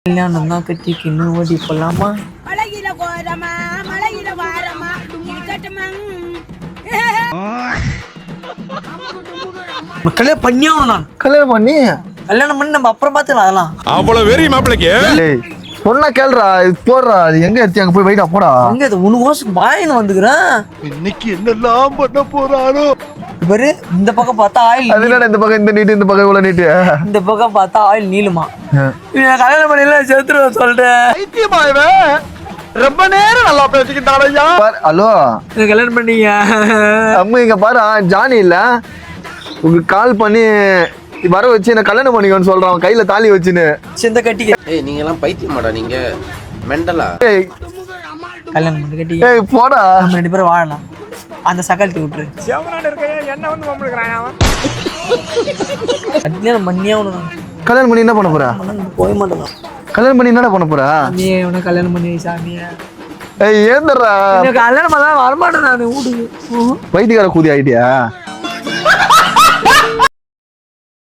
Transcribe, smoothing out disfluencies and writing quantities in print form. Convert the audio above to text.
கல்யாணம் தான் கட்டிக்கு இன்னும் ஓடி போலாமா? மலையில கோரமா மலையில வாரமா இருக்கட்டுமா கல்யாணம் பண்ணியாகணும். நான் கல்யாணம் பண்ணி நம்ம அப்புறம் பார்த்துக்கலாம். அதெல்லாம் அவ்வளவு வெறி மாப்பிளைக்கு சொன்னா கேளுடா, இது போடுறா, அது எங்க எடுத்து அங்க போய் வைடா போடா. அங்கே அது உனக்கு கோசம் பாயின்னு வந்துக்கிறேன். இன்னைக்கு என்னெல்லாம் பண்ண போறானோ பாரு, இந்த பக்கம் பார்த்தா ஆயில், அது என்னடா இந்த பக்கம் இந்த நீட்டு, இந்த பக்கம் இவ்வளவு நீட்டு. இந்த பக்கம் பார்த்தா ஆயில் நீளுமா. கல்யாணம் பண்ணல செத்துருவேன் சொல்றேன். ரொம்ப நேரம் நல்லா பேசிக்கிட்டாரையா. ஹலோ, கல்யாணம் பண்ணீங்க அம்மா இங்க பாரு, ஜானி இல்ல உங்களுக்கு கால் பண்ணி வர வச்சு என்ன கல்யாணம் பண்ணிக்கோன்னு சொல்றான், கையில தாலி வச்சுன்னு. சிந்த கட்டிக்க. ஏய் நீங்க எல்லாம் பைத்தியமாடா, நீங்க மெண்டலா? ஏய் கல்யாணம் பண்ணி கட்டிக்க. ஏய் போடா, நம்ம 2 பேரும் வாழலாம். அந்த சகலத்தை விட்டுரு. கல்யாணம் பண்ணியாகணும். கல்யாணம் பண்ணி என்ன பண்ண போற? போய் மாட்டேன். கல்யாணம் பண்ணி என்னடா பண்ண போற? சாமியே உன கல்யாணம் பண்ணி சாமியா. ஏய் ஏந்தர்றா, கல்யாணம் பண்ண வரமாட்டேன் நான் வீட்டுக்கு. வைத்தியக்கார கூதி ஆயிட்டியா?